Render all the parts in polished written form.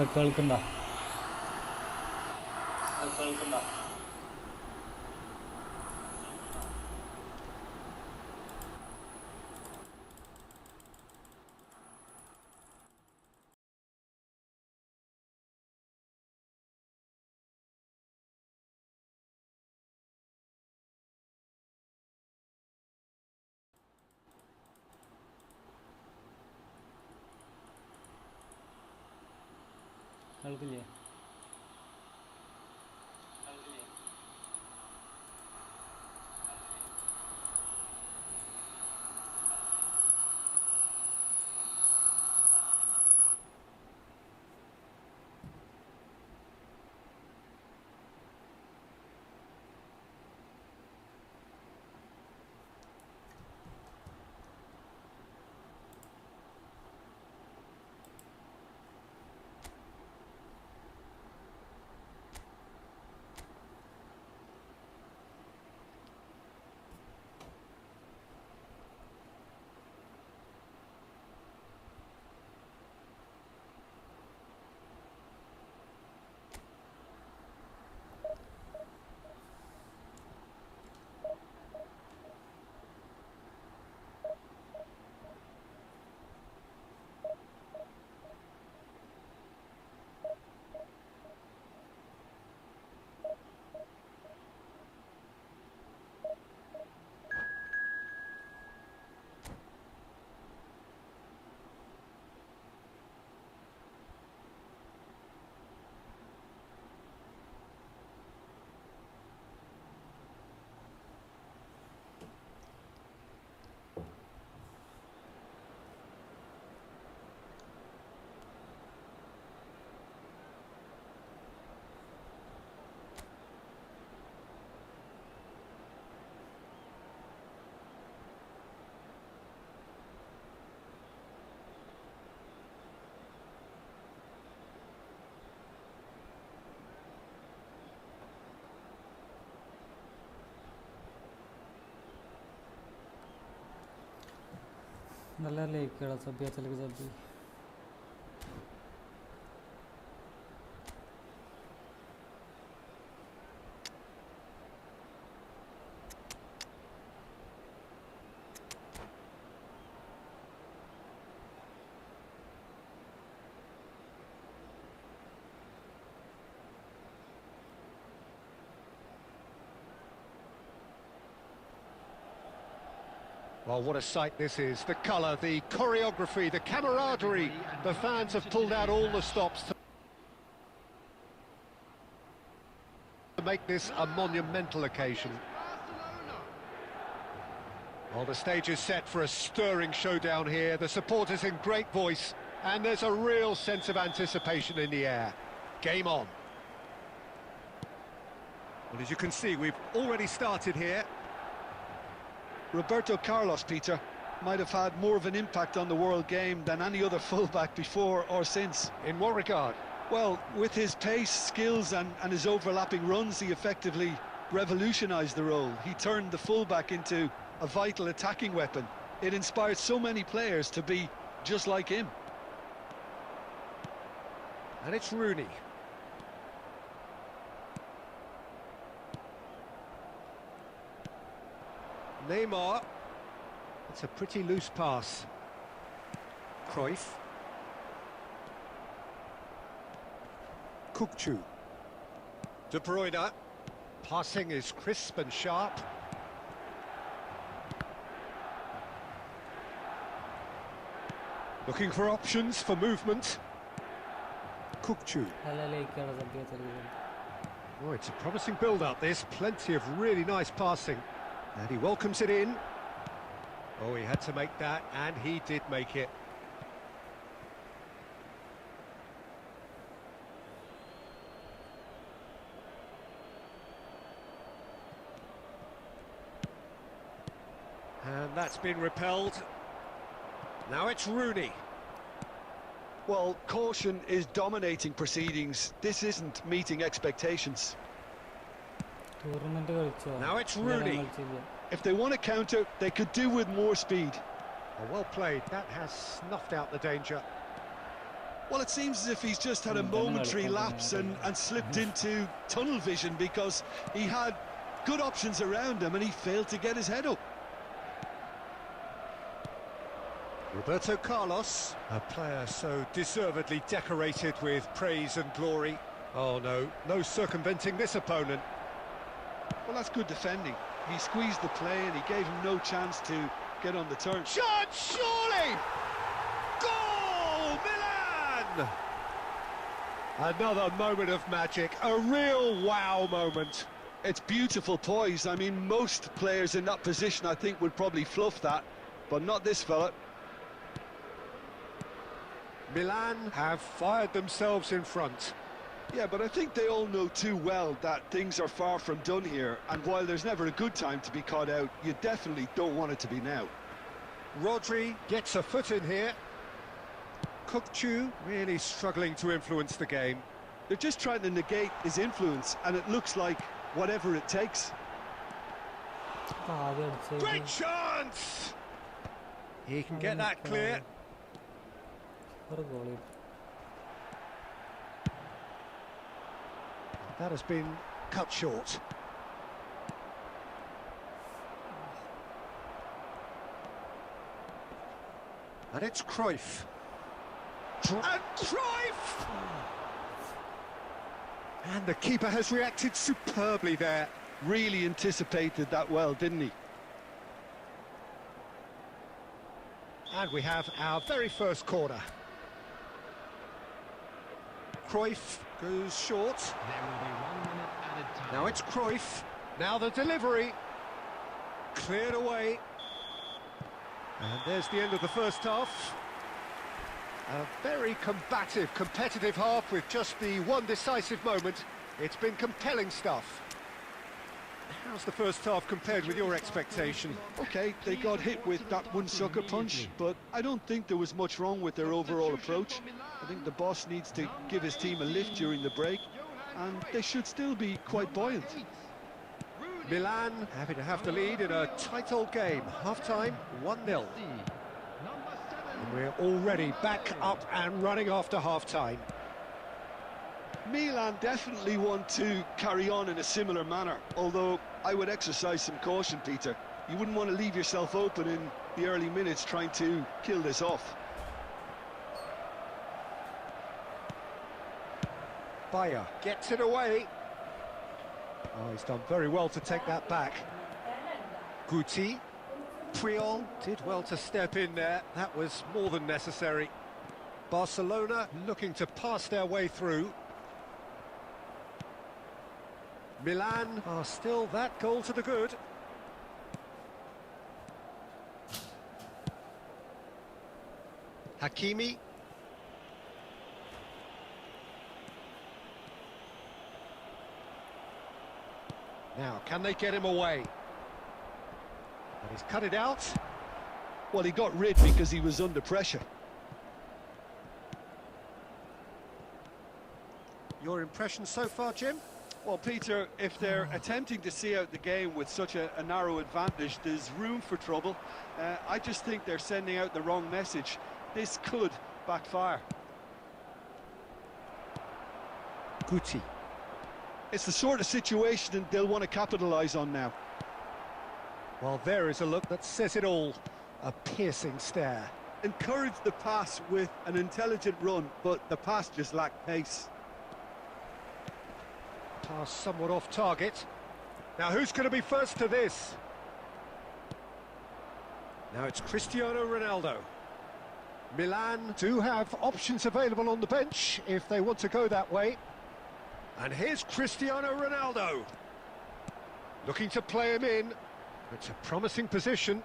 കേൾക്കണ്ട കേൾക്കില്ലേ നല്ല ലൈക്കുകളാ സബി അച്ഛലേക്ക് സബി Well, what a sight this is. The colour, the choreography, the camaraderie. The fans have pulled out all the stops to make this a monumental occasion. Well, the stage is set for a stirring showdown here. The supporters in great voice, and there's a real sense of anticipation in the air. Game on. Well, as you can see, we've already started here. Roberto Carlos, Peter, might have had more of an impact on the world game than any other fullback before or since. In what regard? Well, with his pace, skills and his overlapping runs, he effectively revolutionised the role. He turned the fullback into a vital attacking weapon. It inspired so many players to be just like him. And it's Rooney. Neymar. It's a pretty loose pass. Cruyff. Kukçu. De Bruyne. Passing is crisp and sharp. Looking for options for movement. Kukçu. നല്ല ലൈക്കുകളാ സബി അച്ഛലേക്ക് Oh, it's a promising build-up, this. Plenty of really nice passing. And he welcomes it in. Oh, he had to make that, and he did make it. And that's been repelled. Now it's Rooney. Well, caution is dominating proceedings. This isn't meeting expectations. Tournament കളിച്ചോ Now it's Rooney. If they want to counter, they could do with more speed. Oh, well played. That has snuffed out the danger. Well, it seems as if he's just had a momentary lapse and slipped into tunnel vision, because he had good options around him and he failed to get his head up. Roberto Carlos, a player so deservedly decorated with praise and glory. Oh no, no circumventing this opponent. Well, that's good defending. He squeezed the play and he gave him no chance to get on the turn. Shot, surely! Goal, Milan! Another moment of magic, a real wow moment. It's beautiful poise. I mean, most players in that position, I think, would probably fluff that, but not this fella. Milan have fired themselves in front. Yeah, but I think they all know too well that things are far from done here, and while there's never a good time to be caught out, you definitely don't want it to be now. Rodri gets a foot in here. Clew really struggling to influence the game. They're just trying to negate his influence, and it looks like whatever it takes. Great chance! He can get that clear. That has been cut short. And it's Cruyff. And Cruyff! And the keeper has reacted superbly there. Really anticipated that well, didn't he? And we have our very first corner. Cruyff goes short. There will be 1 minute added time. Now it's Cruyff. Now the delivery. Cleared away. And there's the end of the first half. A very combative, competitive half with just the one decisive moment. It's been compelling stuff. How's the first half compared with your expectation? Okay, they got hit with that one sucker punch, but I don't think there was much wrong with their overall approach. I think the boss needs to give his team a lift during the break, and they should still be quite buoyant. Milan happy to have the lead in a tight old game. Half-time, 1-0. And we're already back up and running after half-time. Milan definitely want to carry on in a similar manner, although I would exercise some caution, Peter. You wouldn't want to leave yourself open in the early minutes trying to kill this off. Bayer gets it away. Oh, he's done very well to take that back. Guti. Puyol did well to step in there. That was more than necessary. Barcelona looking to pass their way through. Milan are still that goal to the good. Hakimi. Now, can they get him away? And he's cut it out. Well, he got rid because he was under pressure. Your impression so far, Jim? Well, Peter, if they're attempting to see out the game with such a narrow advantage, there's room for trouble. I just think they're sending out the wrong message. This could backfire. Guti. It's the sort of situation they'll want to capitalise on now. Well, there is a look that says it all. A piercing stare. Encourage the pass with an intelligent run, but the pass just lacked pace. Pass somewhat off target. Now, who's going to be first to this? Now it's Cristiano Ronaldo. Milan do have options available on the bench if they want to go that way. And here's Cristiano Ronaldo. Looking to play him in. It's a promising position.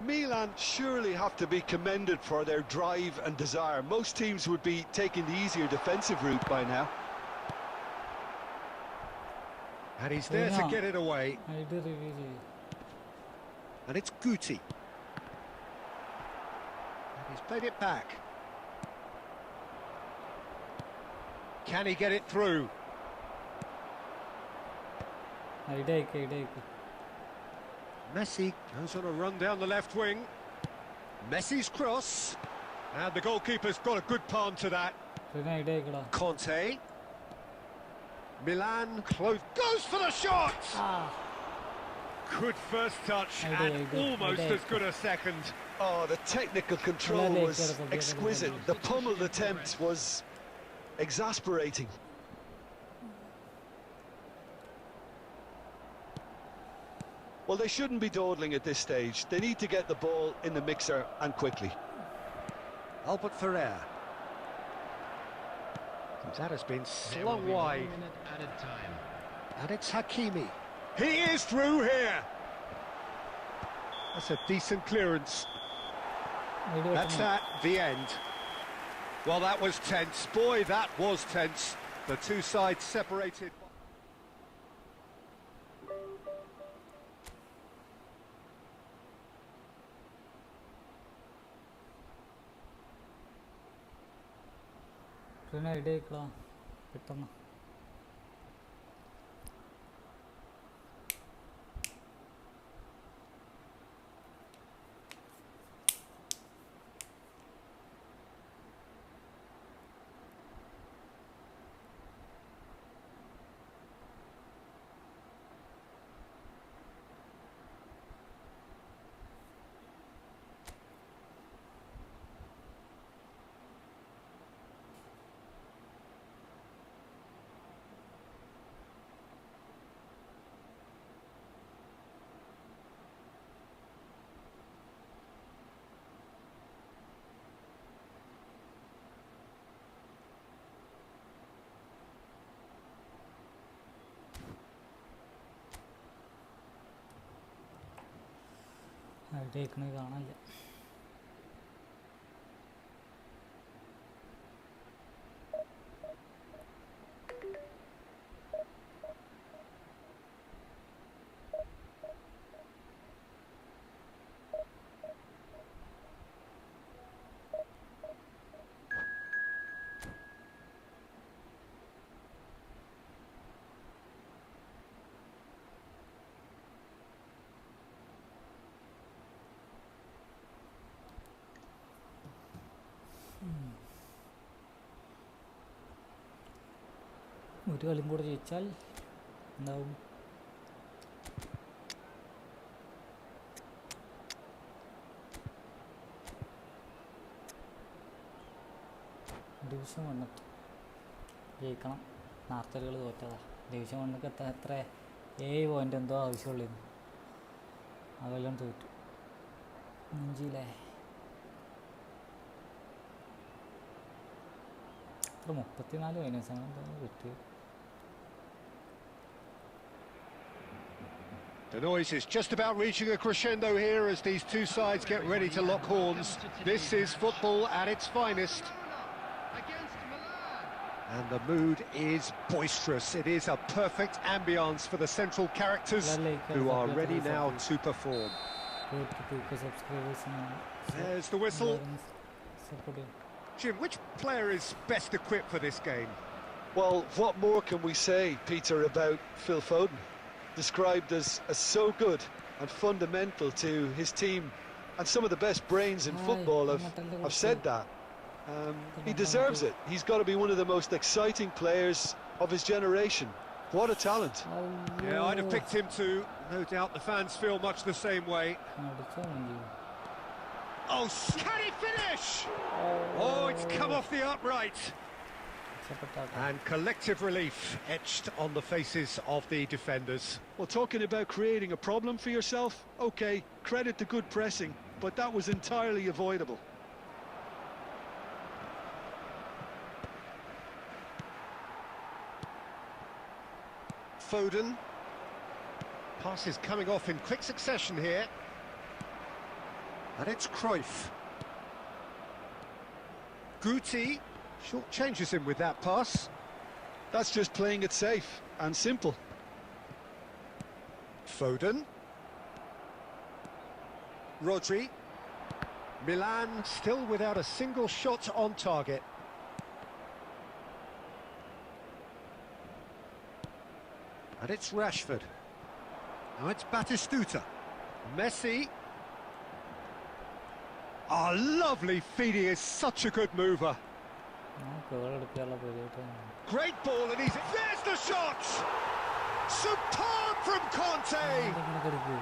Milan surely have to be commended for their drive and desire. Most teams would be taking the easier defensive route by now. And he's there to get it away. And it's Guti. And he's played it back. Can he get it through? Messi goes on a run down the left wing. Messi's cross. And the goalkeeper's got a good palm to that. പിന്നെ idea ആയിക്കടാ. Conte. Milan close. Goes for the shot! Good first touch and almost as good a second. Oh, the technical control was exquisite. The pummeled attempt was exasperating. Well, they shouldn't be dawdling at this stage. They need to get the ball in the mixer and quickly. Albert Ferrer. That has been slung wide. 1 minute added time. And it's Hakimi. He is through here. That's a decent clearance. That's at the end. Well, that was tense. Boy, that was tense. The two sides separated. പിന്നെ idea ആയിക്കടാ പെട്ടെന്ന്. Idea ആയിക്കണേ കാണാനില്ല. ഒരു കളിയും കൂടെ ജയിച്ചാൽ എന്താവും? Division 1 ജയിക്കണം. നേരത്തെ കളി തോറ്റതാ. ഡിവിഷൻ 1 എത്ര 7 പോയിൻ്റ് എന്തോ ആവശ്യമുള്ളൂ. അതെല്ലാം തോറ്റു. 5 34 മൈനസ് അങ്ങനെ എന്താ കിട്ടിയത്? The noise is just about reaching a crescendo here as these two sides get ready to lock horns. This is football at its finest. And the mood is boisterous. It is a perfect ambience for the central characters who are ready now to perform. There's the whistle. Jim, which player is best equipped for this game? Well, what more can we say, Peter, about Phil Foden? Described as so good and fundamental to his team, and some of the best brains in football have said that. He deserves it. He's got to be one of the most exciting players of his generation. What a talent. Yeah, I'd have picked him too. No doubt the fans feel much the same way. Oh, can he finish? Oh, it's come off the upright. And collective relief etched on the faces of the defenders. Well, talking about creating a problem for yourself, okay, credit to good pressing, but that was entirely avoidable. Foden. Passes coming off in quick succession here. And it's Cruyff. Guti short-changes him with that pass. That's just playing it safe and simple. Foden. Rodri. Milan still without a single shot on target. And it's Rashford. Now it's Batistuta. Messi. Oh, lovely feeding is such a good mover. Goal എടുക്കാനുള്ള പരിപാടിയാണ്. Great ball, and there's the shot! Superb from Conte! ഇങ്ങനെ കളിക്കൂ.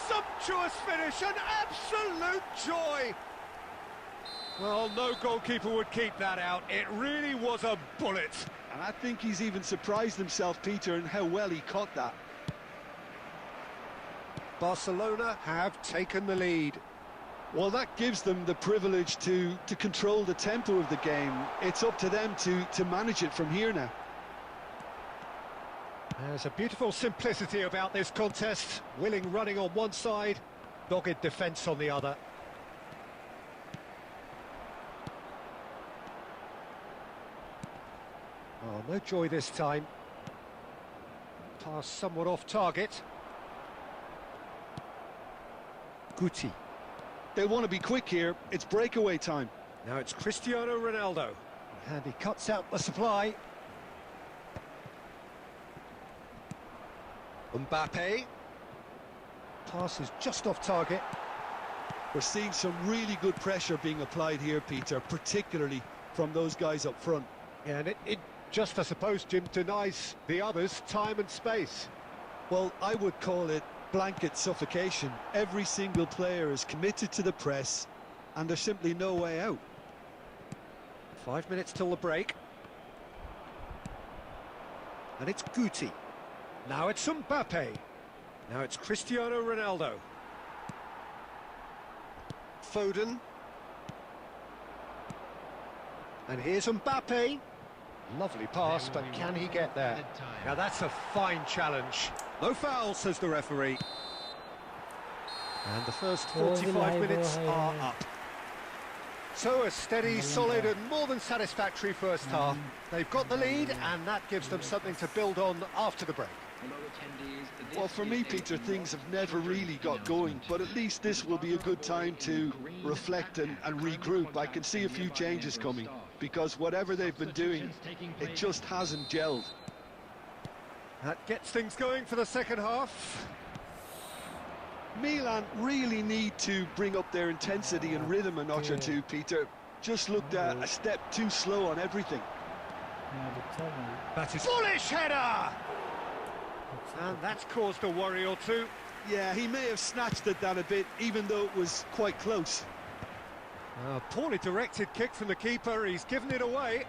Sumptuous finish, an absolute joy! Well, no goalkeeper would keep that out. It really was a bullet. And I think he's even surprised himself, Peter, in how well he caught that. Barcelona have taken the lead. Well, that gives them the privilege to control the tempo of the game. It's up to them to manage it from here now. There's a beautiful simplicity about this contest. Willing running on one side, dogged defence on the other. Oh, no joy this time. Pass somewhat off target. Guti. They want to be quick here. It's breakaway time. Now it's Cristiano Ronaldo. And he cuts out the supply. Mbappe. Pass is just off target. We're seeing some really good pressure being applied here, Peter, particularly from those guys up front. Yeah, and it just, I suppose, Jim, denies the others time and space. Well, I would call it blanket suffocation. Every single player is committed to the press, and there's simply no way out. 5 minutes till the break. And it's Guti. Now it's Mbappe. Now it's Cristiano Ronaldo. Foden. And here's Mbappe. Lovely pass, but can he get there? Now that's a fine challenge. No foul, says the referee. And the first 45 minutes are up. So a steady, solid and more than satisfactory first half. They've got the lead and that gives them something to build on after the break. Well, for me, Peter, things have never really got going, but at least this will be a good time to reflect and regroup. I can see a few changes coming, because whatever they've been doing, it just hasn't gelled. That gets things going for the second half. Milan really need to bring up their intensity and rhythm a notch or two, Peter. Just looked a step too slow on everything. That is foolish header! And that's caused a worry or two. Yeah, he may have snatched at that a bit, even though it was quite close. Poorly directed kick from the keeper, he's given it away.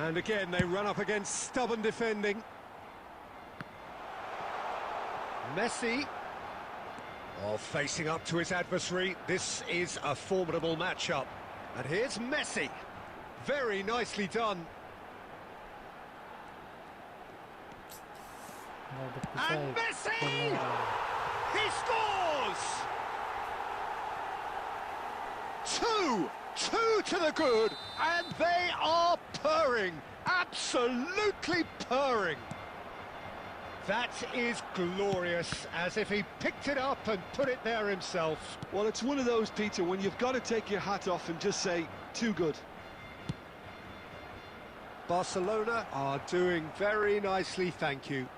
And again, they run up against stubborn defending. Messi. Oh, facing up to his adversary. This is a formidable matchup. And here's Messi. Very nicely done. And Messi! He scores! Two to the good, and they are purring, absolutely purring. That is glorious, as if he picked it up and put it there himself. Well, it's one of those, Peter, when you've got to take your hat off and just say, too good. Barcelona are doing very nicely, thank you.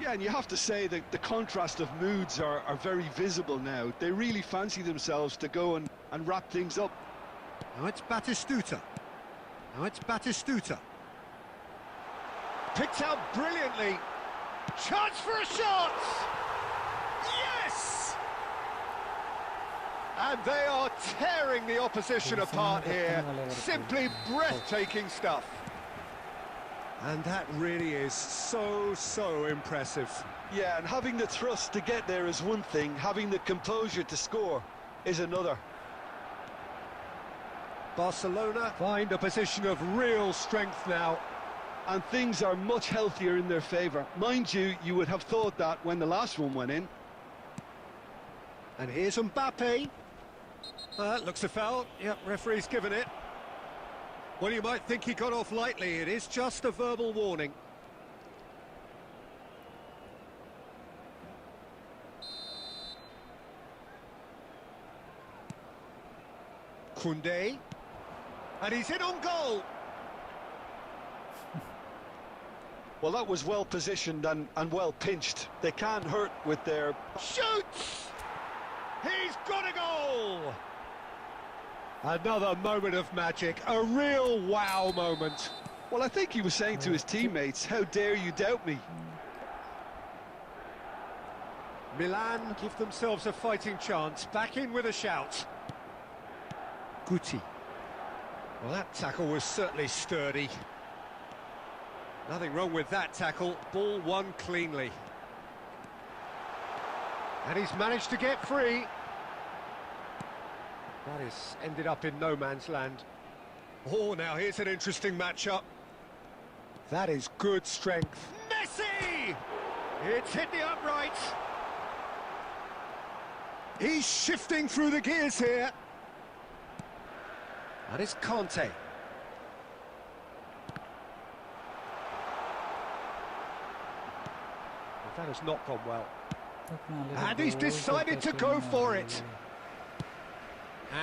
Yeah, and you have to say that the contrast of moods are very visible now. They really fancy themselves to go and wrap things up. Now it's Batistuta. Picked out brilliantly. Chance for a shot! Yes! And they are tearing the opposition apart here. Simply breathtaking stuff. And that really is so impressive. Yeah, and having the thrust to get there is one thing, having the composure to score is another. Barcelona find a position of real strength now. And things are much healthier in their favour. Mind you, you would have thought that when the last one went in. And here's Mbappe. Looks a foul. Yep, referee's given it. Well, you might think he got off lightly. It is just a verbal warning. Koundé. And he's in on goal. Well, that was well positioned and well pinched. They can't hurt with their... Shoots! He's got a goal! Another moment of magic, a real wow moment. Well, I think he was saying to his teammates, how dare you doubt me? Milan give themselves a fighting chance, back in with a shout. Guti. Well, that tackle was certainly sturdy. Nothing wrong with that tackle, ball won cleanly. And he's managed to get free. That is ended up in no man's land. Oh, now here's an interesting matchup. That is good strength. Messi! It's hit the upright. He's shifting through the gears here. And it's Conte. That has not gone well. And he's decided to go for it.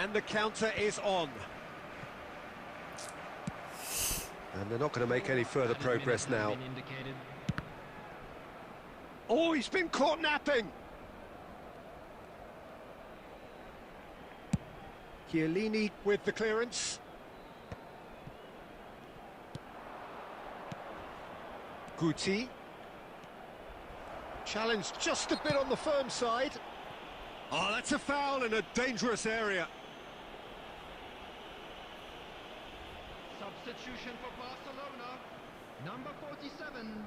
And the counter is on. And they're not going to make any further progress now. Oh, he's been caught napping. Chiellini with the clearance. Guti. Challenged just a bit on the firm side. Oh, that's a foul in a dangerous area. Substitution for Barcelona. Number 47.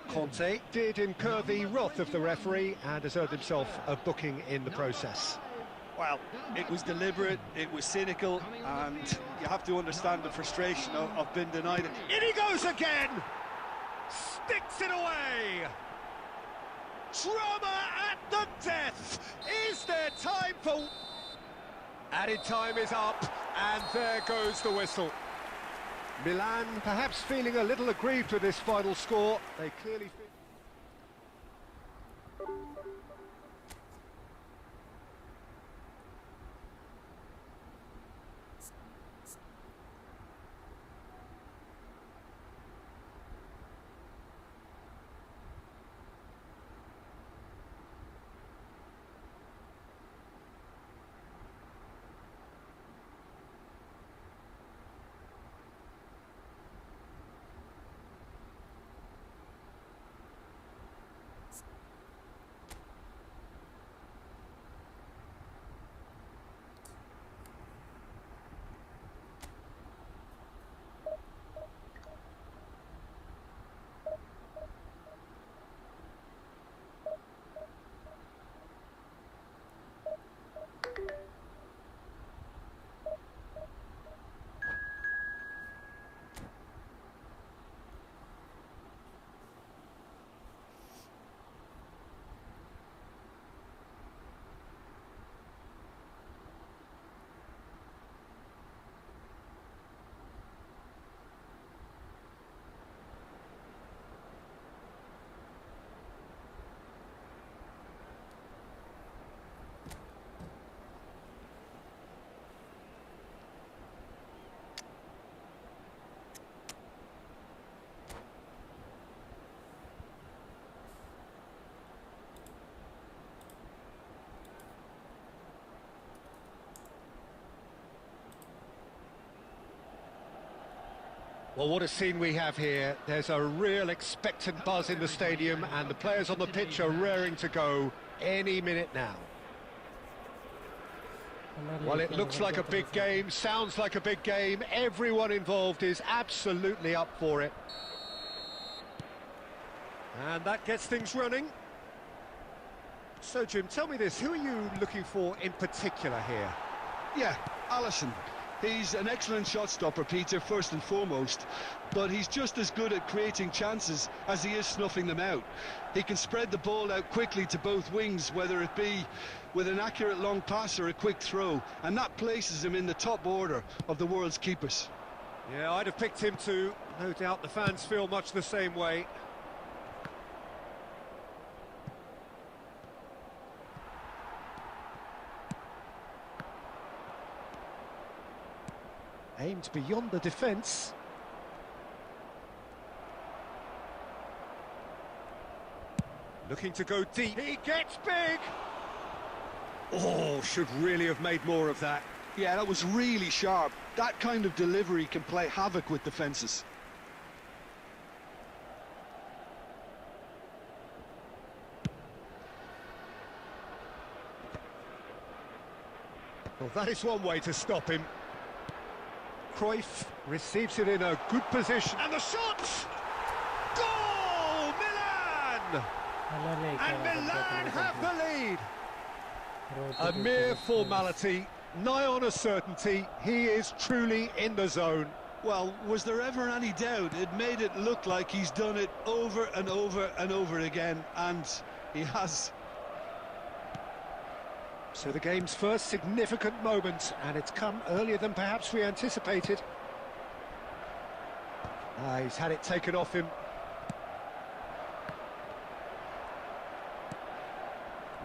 Conte did incur the wrath of the referee and has earned himself a booking in the process. Well, it was deliberate, it was cynical, and you have to understand the frustration of being denied it. In he goes again! Sticks it away! Drama at the death! Is there time for... Added time is up, and there goes the whistle. Milan perhaps feeling a little aggrieved with this final score. They clearly feel... Well, what a scene we have here. There's a real expectant buzz in the stadium and the players on the pitch are raring to go any minute now. Well, it looks like a big game, sounds like a big game. Everyone involved is absolutely up for it. And that gets things running. So, Jim, tell me this, who are you looking for in particular here? Yeah, Alisson. He's an excellent shot stopper, Peter, first and foremost, but he's just as good at creating chances as he is snuffing them out. He can spread the ball out quickly to both wings, whether it be with an accurate long pass or a quick throw, and that places him in the top order of the world's keepers. Yeah, I'd have picked him too. No doubt the fans feel much the same way. Aimed beyond the defence. Looking to go deep. He gets big! Oh, should really have made more of that. Yeah, that was really sharp. That kind of delivery can play havoc with defences. Well, that is one way to stop him. Cruyff receives it in a good position. And the shot! Goal! Milan! And Milan have the lead. A mere formality, nigh on a certainty. He is truly in the zone. Well, was there ever any doubt? It made it look like he's done it over and over and over again, and he has. So the game's first significant moment, and it's come earlier than perhaps we anticipated. He's had it taken off him.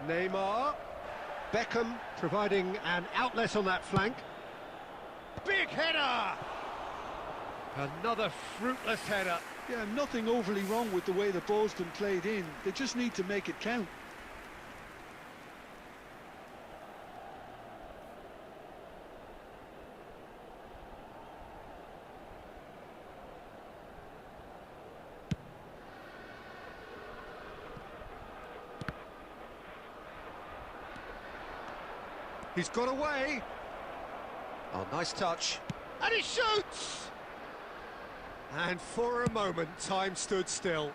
Neymar. Beckham providing an outlet on that flank. Big header! Another fruitless header. Yeah, nothing overly wrong with the way the ball's been played in. They just need to make it count. He's got away. Oh, nice touch. And he shoots! And for a moment, time stood still.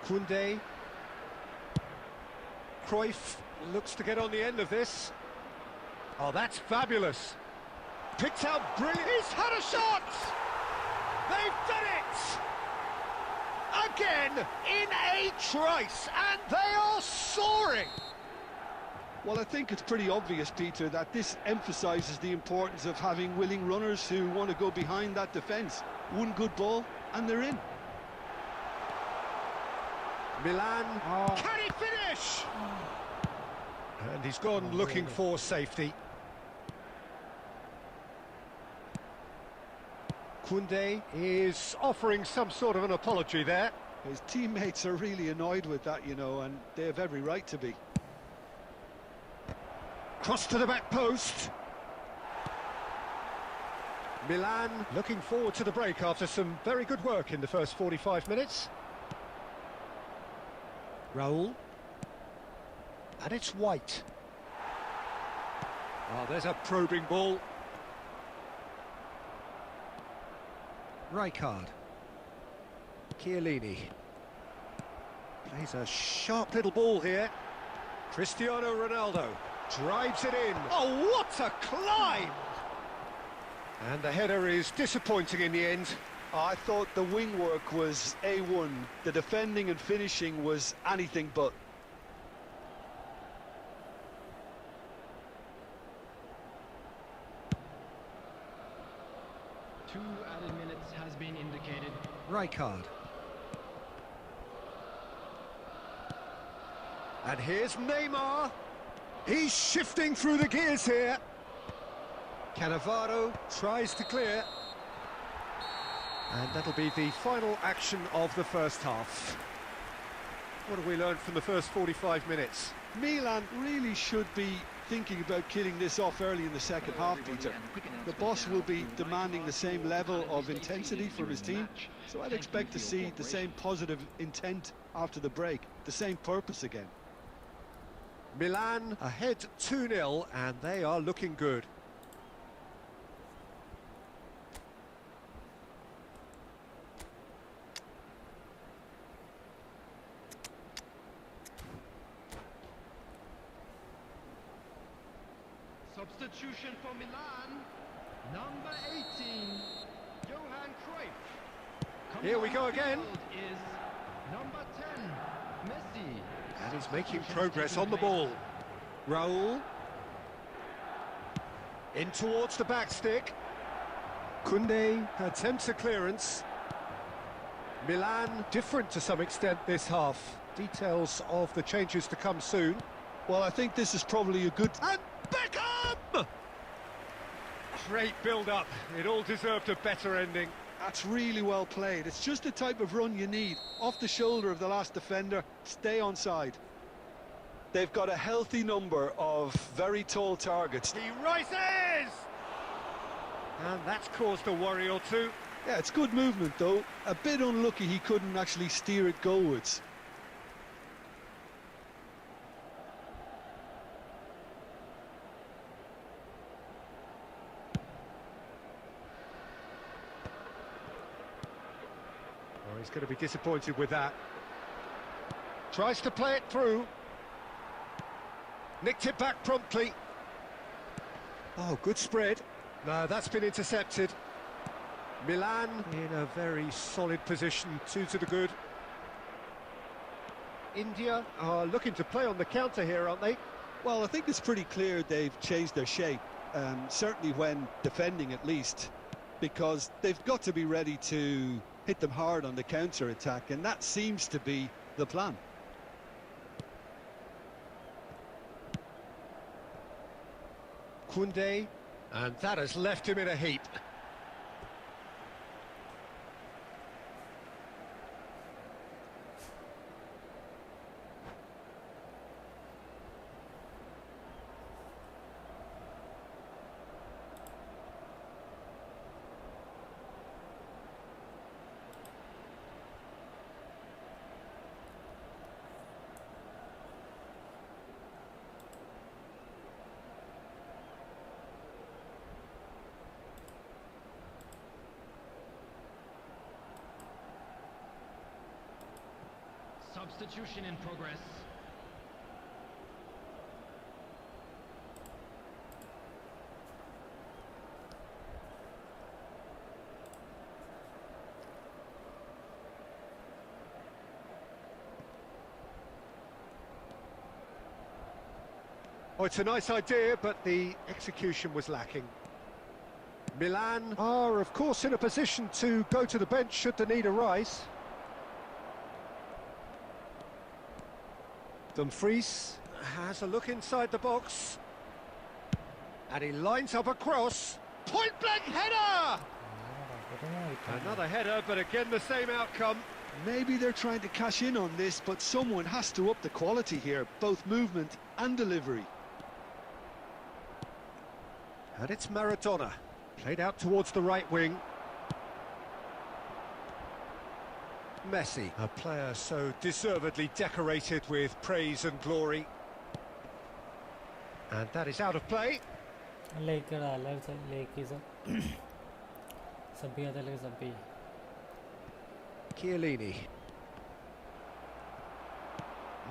Koundé. Cruyff looks to get on the end of this. Oh, that's fabulous. Picked out brilliant. He's had a shot! They've done it! Again, in a trice, and they are soaring! Well, I think it's pretty obvious, Peter, that this emphasises the importance of having willing runners who want to go behind that defence. One good ball, and they're in. Milan, can he finish? And he's gone looking for safety. Koundé is offering some sort of an apology there. His teammates are really annoyed with that, you know, and they have every right to be. Cross to the back post. Milan looking forward to the break after some very good work in the first 45 minutes. Raul. And it's White. Oh, there's a probing ball. Rijkaard. Chiellini. Plays a sharp little ball here. Cristiano Ronaldo. Drives it in. Oh, what a climb! And the header is disappointing in the end. I thought the wing work was A1. The defending and finishing was anything but. Two added minutes has been indicated. Rijkaard. And here's Neymar. He's shifting through the gears here. Cannavaro tries to clear. And that'll be the final action of the first half. What have we learned from the first 45 minutes? Milan really should be thinking about killing this off early in the second half, Peter. The boss will be demanding the same level of intensity from his team, so I'd expect to see the same positive intent after the break, the same purpose again. Milan ahead 2-0, and they are looking good. Substitution for Milan, number 18, Johan Cruyff. Here we go again. Is number 10, Messi. And he's making progress on the ball. Raul. In towards the back stick. Koundé attempts a clearance. Milan different to some extent this half. Details of the changes to come soon. Well, I think this is probably a good... And Beckham! Great build-up. It all deserved a better ending. That's really well played. It's just the type of run you need. Off the shoulder of the last defender, stay onside. They've got a healthy number of very tall targets. He rises! And that's caused a worry or two. Yeah, it's good movement though. A bit unlucky he couldn't actually steer it goalwards. Oh, he's going to be disappointed with that. Tries to play it through. Nicked it back promptly. Oh, good spread. No, that's been intercepted. Milan in a very solid position, 2 to the good. India are looking to play on the counter here, aren't they? Well, I think it's pretty clear they've changed their shape, certainly when defending at least, because they've got to be ready to hit them hard on the counter-attack, and that seems to be the plan. Koundé, and that has left him in a heap. Substitution in progress. Oh, it's a nice idea, but the execution was lacking. Milan are, of course, in a position to go to the bench should the need arise. Dumfries has a look inside the box. And he lines up a cross. Point-blank header! Another header, but again the same outcome. Maybe they're trying to cash in on this, but someone has to up the quality here, both movement and delivery. And it's Maradona, played out towards the right wing. Messi, a player so deservedly decorated with praise and glory. And that is out of play. Like is a Sabbi other like Sabbi. Chiellini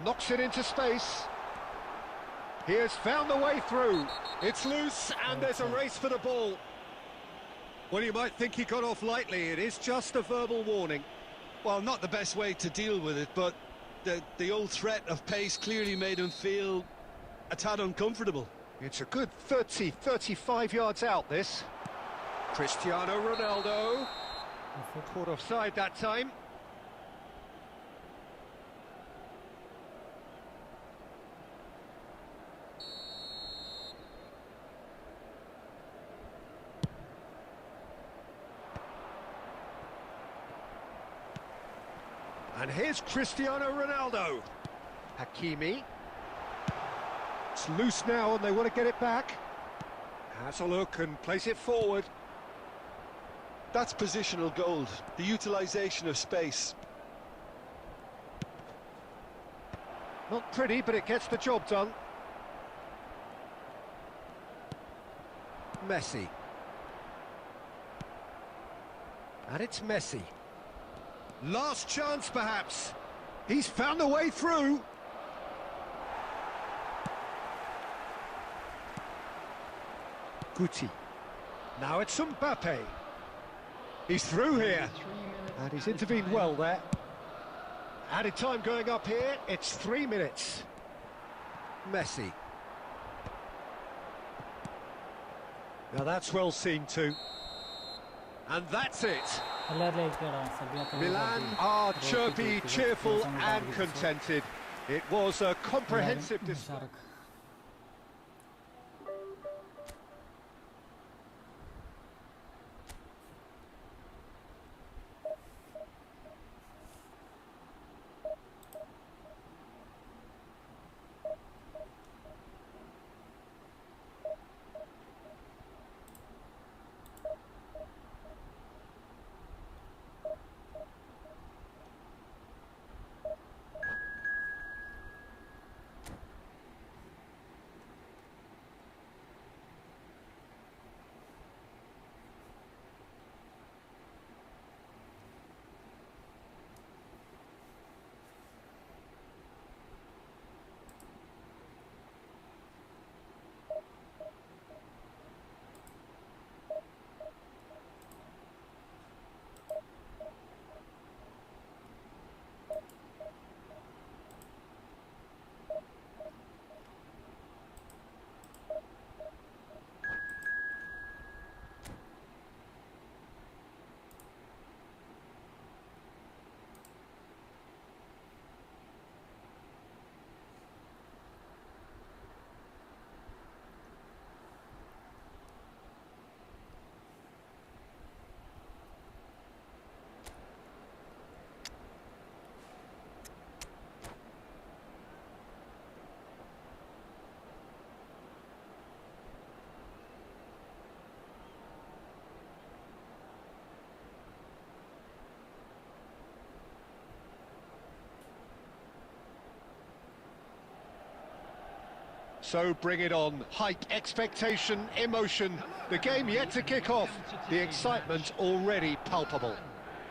knocks it into space. He has found the way through. It's loose and there's a race for the ball. Well, you might think he got off lightly. It is just a verbal warning. Well, not the best way to deal with it, but the old threat of pace clearly made him feel a tad uncomfortable. It's a good 30, 35 yards out, this. Cristiano Ronaldo. Caught offside that time. And here's Cristiano Ronaldo. Hakimi. It's loose now and they want to get it back. Has a look and plays it forward. That's positional gold, the utilisation of space. Not pretty, but it gets the job done. Messi. And it's Messi. Last chance, perhaps. He's found a way through. Guti. Now it's Mbappe. He's through here. And he's intervened well there. Added time going up here. It's 3 minutes. Messi. Now that's well seen too. And that's it. Milan are chirpy, cheerful and contented. It was a comprehensive display. So bring it on. Hype, expectation, emotion. The game yet to kick off. The excitement already palpable.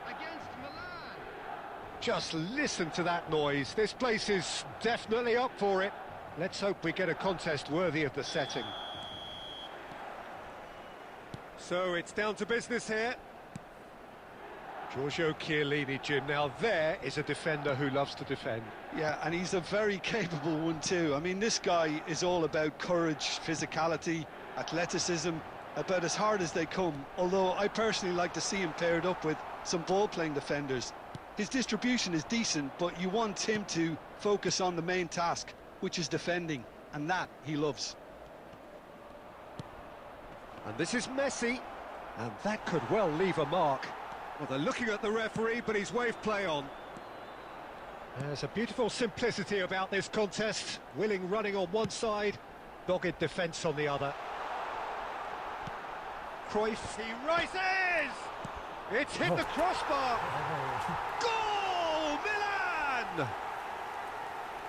Against Milan. Just listen to that noise. This place is definitely up for it. Let's hope we get a contest worthy of the setting. So it's down to business here. Giorgio Chiellini, Jim. Now there is a defender who loves to defend. Yeah, and he's a very capable one too. I mean, this guy is all about courage, physicality, athleticism, about as hard as they come. Although I personally like to see him paired up with some ball-playing defenders. His distribution is decent, but you want him to focus on the main task, which is defending, and that he loves. And this is Messi, and that could well leave a mark. Well, they're looking at the referee, but he's waved play on. There's a beautiful simplicity about this contest. Willing running on one side, dogged defence on the other. Cruyff, he rises! It's hit the crossbar! Goal, Milan!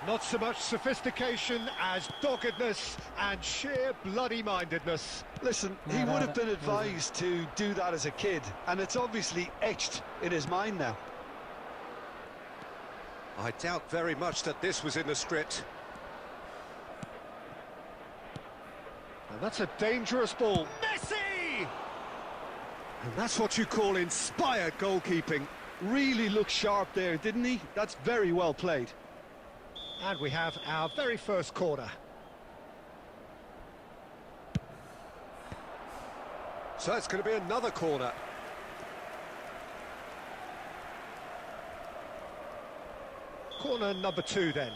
Not so much sophistication as doggedness and sheer bloody-mindedness. Listen, he would have been advised to do that as a kid, and it's obviously etched in his mind now. I doubt very much that this was in the script. And that's a dangerous ball. Messi! And that's what you call inspired goalkeeping. Really looked sharp there, didn't he? That's very well played. And we have our very first corner. So it's going to be another corner. Corner number 2 then.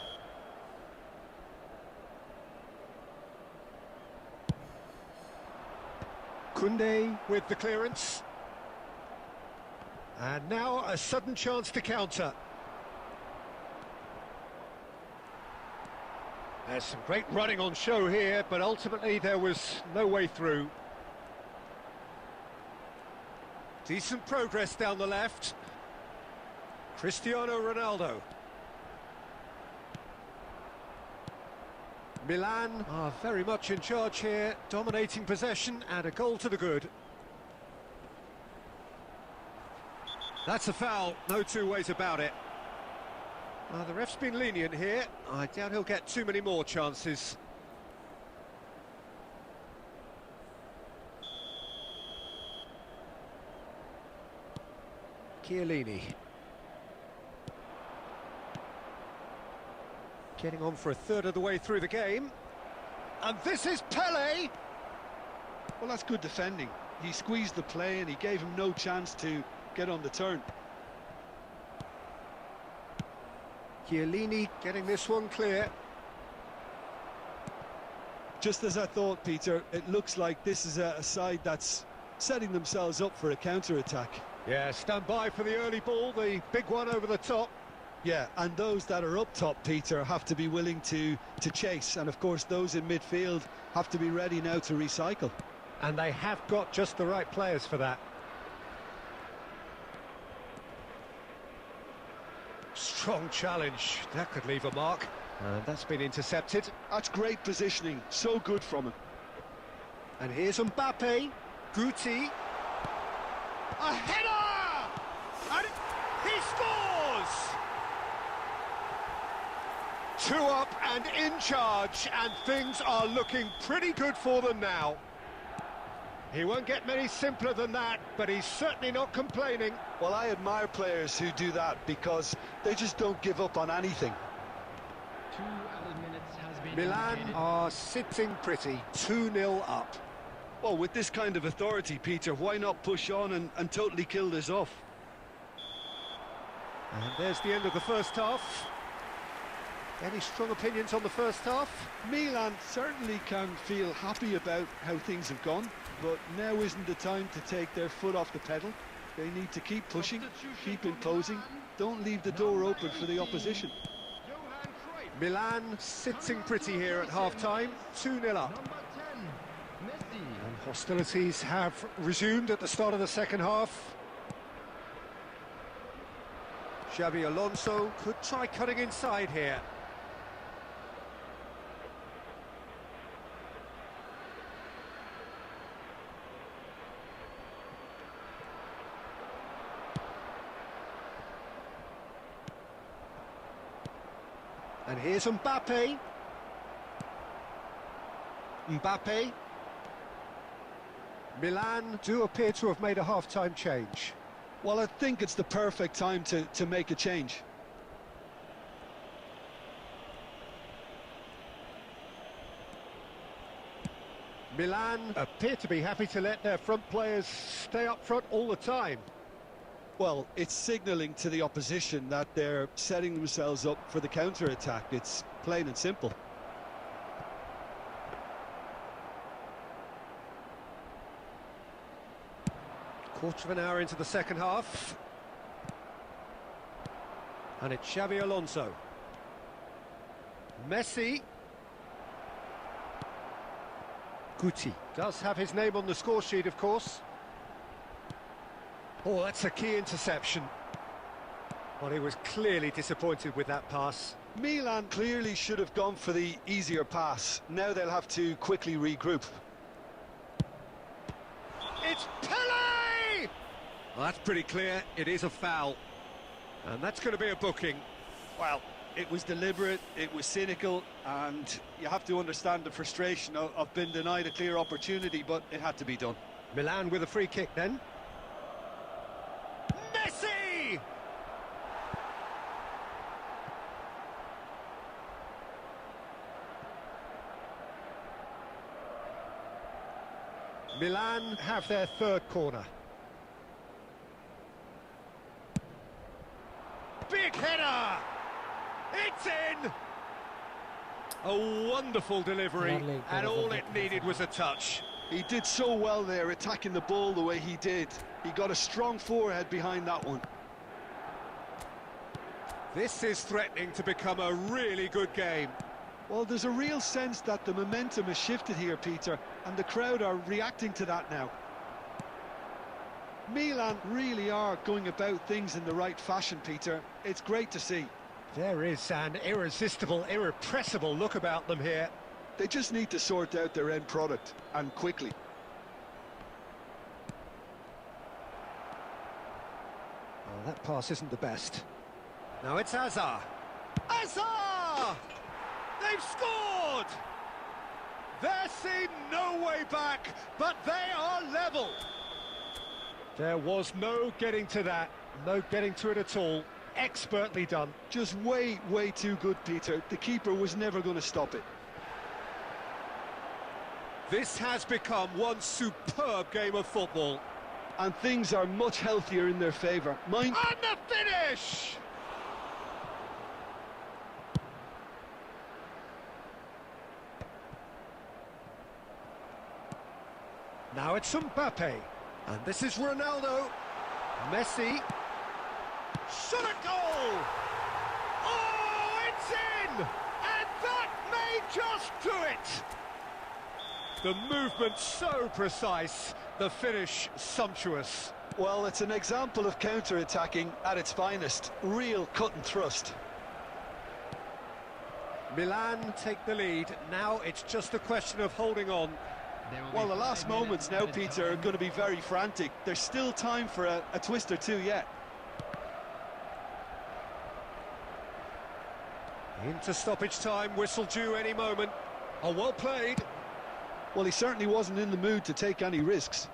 Koundé with the clearance. And now a sudden chance to counter. There's some great running on show here, but ultimately there was no way through. Decent progress down the left. Cristiano Ronaldo. Milan are very much in charge here, dominating possession and a goal to the good. That's a foul, no two ways about it. The ref's been lenient here. I doubt he'll get too many more chances. Chiellini. Getting on for a third of the way through the game. And this is Pele! Well, that's good defending. He squeezed the play and he gave him no chance to get on the turn. Chiellini getting this one clear. Just as I thought, Peter, it looks like this is a side that's setting themselves up for a counter-attack. Yeah, stand by for the early ball, the big one over the top. Yeah, and those that are up top, Peter, have to be willing to chase. And, of course, those in midfield have to be ready now to recycle. And they have got just the right players for that. Strong challenge, that could leave a mark. And that's been intercepted. That's great positioning, so good from him. And here's Mbappe, Guti. A header! And he scores! 2 up and in charge, and things are looking pretty good for them now. He won't get many simpler than that, but he's certainly not complaining. Well, I admire players who do that because they just don't give up on anything. 2 added minutes has been Milan indicated. are sitting pretty, 2-0 up. Well, with this kind of authority, Peter, why not push on and totally kill this off? And there's the end of the first half. Any strong opinions on the first half? Milan certainly can feel happy about how things have gone, but now isn't the time to take their foot off the pedal. They need to keep pushing, keep imposing, don't leave the door open for the opposition. Johan Cruyff. Milan sitting pretty here at half-time, 2-0 up. Number 10, Messi. And hostilities have resumed at the start of the second half. Xabi Alonso could try cutting inside here. And here's Mbappe. Mbappe. Milan do appear to have made a half-time change. Well, I think it's the perfect time to make a change. Milan appear to be happy to let their front players stay up front all the time. Well, it's signalling to the opposition that they're setting themselves up for the counter-attack. It's plain and simple. Quarter of an hour into the second half. And it's Xabi Alonso. Messi. Guti does have his name on the score sheet, of course. Oh, that's a key interception. Well, he was clearly disappointed with that pass. Milan clearly should have gone for the easier pass. Now they'll have to quickly regroup. It's Pele! Well, that's pretty clear. It is a foul. And that's going to be a booking. Well, it was deliberate, it was cynical, and you have to understand the frustration of being denied a clear opportunity, but it had to be done. Milan with a free kick then. Messi! Milan have their third corner. Big header! It's in! A wonderful delivery, and all it needed was a touch. He did so well there, attacking the ball the way he did. He got a strong forehead behind that one. This is threatening to become a really good game. Well, there's a real sense that the momentum has shifted here, Peter, and the crowd are reacting to that now. Milan really are going about things in the right fashion, Peter. It's great to see. There is an irresistible, irrepressible look about them here. They just need to sort out their end product, and quickly. Oh, that pass isn't the best. Now it's Hazard. Hazard! They've scored! There seemed no way back, but they are level. There was no getting to that, no getting to it at all. Expertly done. Just way too good, Peter. The keeper was never going to stop it. This has become one superb game of football. And things are much healthier in their favour. And the finish! Now it's Mbappe. And this is Ronaldo. Messi. Shot a goal! Oh, it's in! And that may just do it! The movement so precise, the finish sumptuous. Well, it's an example of counter-attacking at its finest. Real cut and thrust. Milan take the lead. Now it's just a question of holding on. Well, the last moments now, Peter, are going to be very frantic. There's still time for a twist or two yet. Into stoppage time, whistle due any moment. Oh, well played. Well, he certainly wasn't in the mood to take any risks.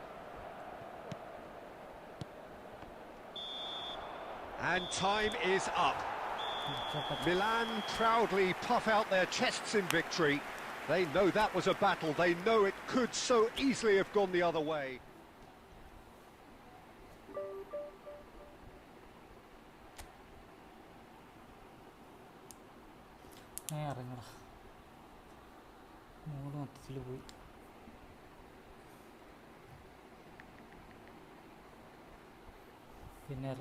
And time is up. Milan proudly puff out their chests in victory. They know that was a battle. They know it could so easily have gone the other way. ഇറങ്ങടാ മൂട് മൊത്തത്തിൽ പോയി പിന്നെ